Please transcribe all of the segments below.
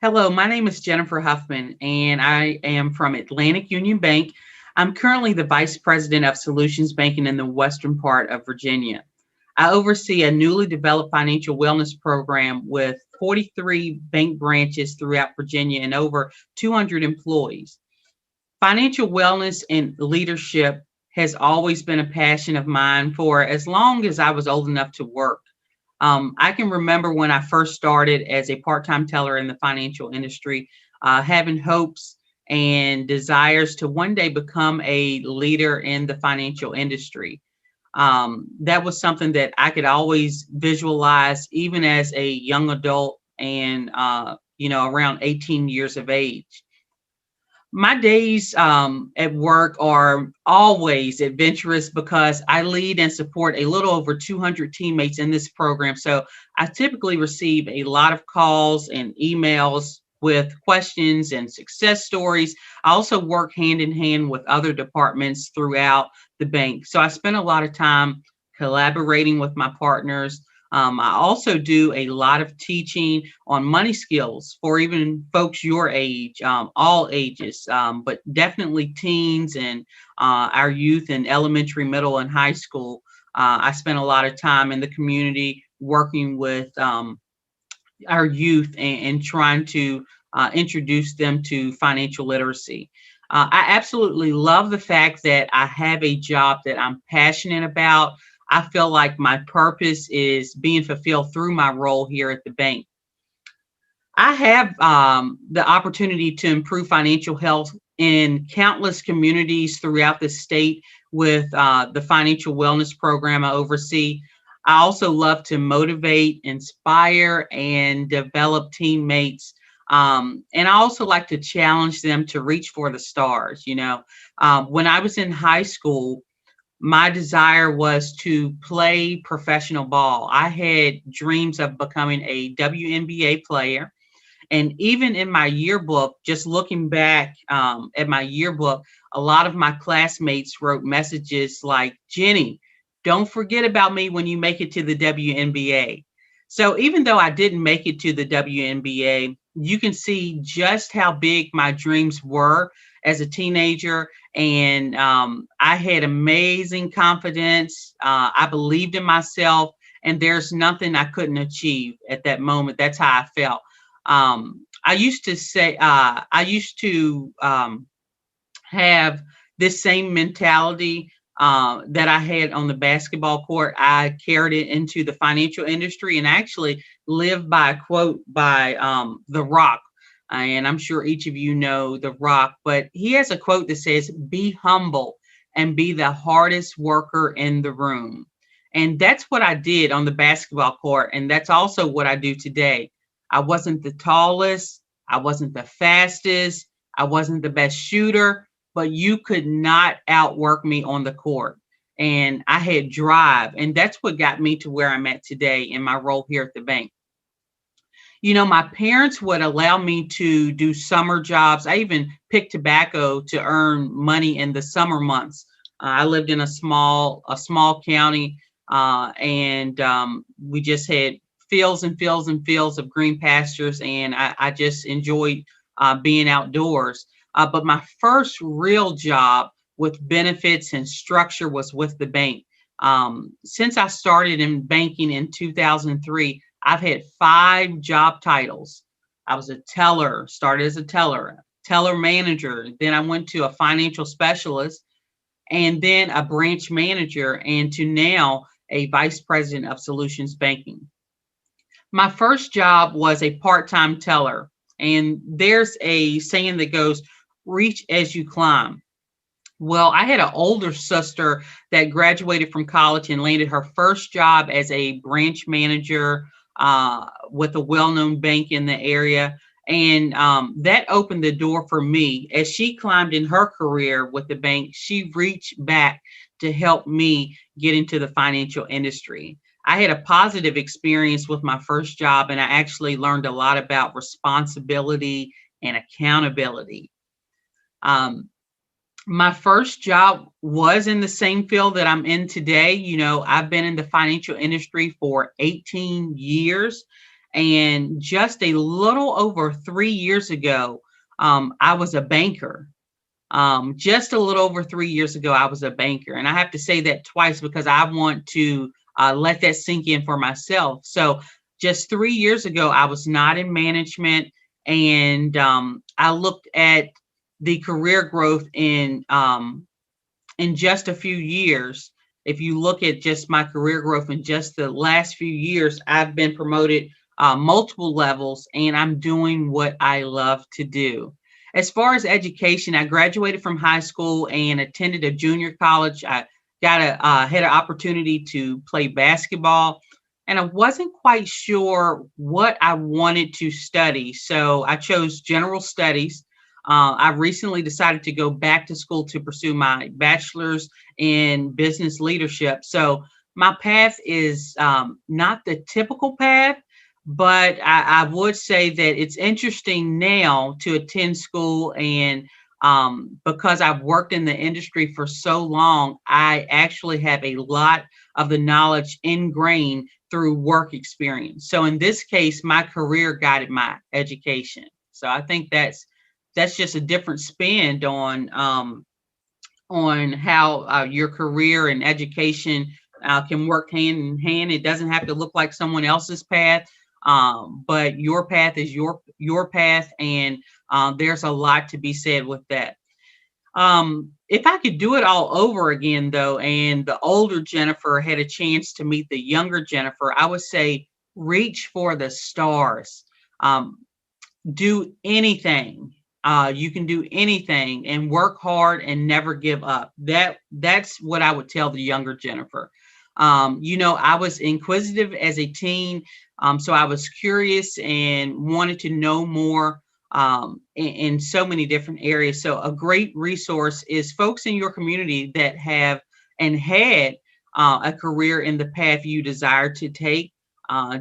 Hello, my name is Jennifer Huffman, and I am from Atlantic Union Bank. I'm currently the Vice President of Solutions Banking in the western part of Virginia. I oversee a newly developed financial wellness program with 43 bank branches throughout Virginia and over 200 employees. Financial wellness and leadership has always been a passion of mine for as long as I was old enough to work. I can remember when I first started as a part time teller in the financial industry, having hopes and desires to one day become a leader in the financial industry. That was something that I could always visualize, even as a young adult and, around 18 years of age. My days at work are always adventurous because I lead and support a little over 200 teammates in this program. So I typically receive a lot of calls and emails with questions and success stories. I also work hand in hand with other departments throughout the bank. So I spend a lot of time collaborating with my partners. I also do a lot of teaching on money skills for even folks your age, all ages, but definitely teens and our youth in elementary, middle, and high school. I spent a lot of time in the community working with our youth and trying to introduce them to financial literacy. I absolutely love the fact that I have a job that I'm passionate about. I feel like my purpose is being fulfilled through my role here at the bank. I have the opportunity to improve financial health in countless communities throughout the state with the financial wellness program I oversee. I also love to motivate, inspire, and develop teammates. And I also like to challenge them to reach for the stars. When I was in high school, my desire was to play professional ball. I had dreams of becoming a WNBA player. And even in my yearbook, just looking back at my yearbook, a lot of my classmates wrote messages like, Jenny, don't forget about me when you make it to the WNBA. So even though I didn't make it to the WNBA, you can see just how big my dreams were as a teenager. And I had amazing confidence. I believed in myself, and there's nothing I couldn't achieve at that moment. That's how I felt. I used to say, I used to have this same mentality that I had on the basketball court. I carried it into the financial industry and actually lived by a quote by The Rock. And I'm sure each of you know The Rock, but he has a quote that says, be humble and be the hardest worker in the room. And that's what I did on the basketball court. And that's also what I do today. I wasn't the tallest. I wasn't the fastest. I wasn't the best shooter, but you could not outwork me on the court. And I had drive. And that's what got me to where I'm at today in my role here at the bank. My parents would allow me to do summer jobs. I even picked tobacco to earn money in the summer months. I lived in a small county, and we just had fields and fields and fields of green pastures, and I just enjoyed being outdoors. But my first real job with benefits and structure was with the bank. Since I started in banking in 2003, I've had 5 job titles. I was a teller, started as a teller manager. Then I went to a financial specialist and then a branch manager, and to now a vice president of solutions banking. My first job was a part-time teller, and there's a saying that goes, reach as you climb. Well, I had an older sister that graduated from college and landed her first job as a branch manager with a well-known bank in the area. And that opened the door for me. As she climbed in her career with the bank, she reached back to help me get into the financial industry. I had a positive experience with my first job, and I actually learned a lot about responsibility and accountability. Um, my first job was in the same field that I'm in today. I've been in the financial industry for 18 years, And just a little over 3 years ago, I was a banker. Just a little over 3 years ago, I was a banker. And I have to say that twice because I want to let that sink in for myself. So just 3 years ago, I was not in management. And I looked at the career growth in just a few years. If you look at just my career growth in just the last few years, I've been promoted multiple levels and I'm doing what I love to do. As far as education, I graduated from high school and attended a junior college. I had an opportunity to play basketball, and I wasn't quite sure what I wanted to study. So I chose general studies. I recently decided to go back to school to pursue my bachelor's in business leadership. So my path is not the typical path, but I would say that it's interesting now to attend school. And because I've worked in the industry for so long, I actually have a lot of the knowledge ingrained through work experience. So in this case, my career guided my education. So I think that's just a different spin on how your career and education can work hand in hand. It doesn't have to look like someone else's path, but your path is your path, and there's a lot to be said with that. If I could do it all over again, though, and the older Jennifer had a chance to meet the younger Jennifer, I would say reach for the stars. Um, do anything. You can do anything and work hard and never give up. That's what I would tell the younger Jennifer. I was inquisitive as a teen, so I was curious and wanted to know more in so many different areas. So a great resource is folks in your community that have and had a career in the path you desire to take.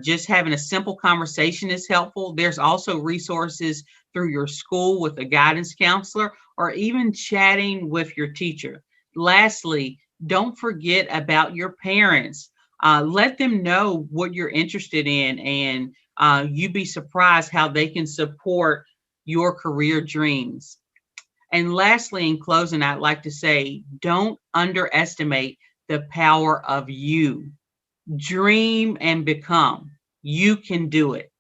Just having a simple conversation is helpful. There's also resources through your school with a guidance counselor or even chatting with your teacher. Lastly, don't forget about your parents. Let them know what you're interested in, and you'd be surprised how they can support your career dreams. And lastly, in closing, I'd like to say don't underestimate the power of you. Dream and become. You can do it.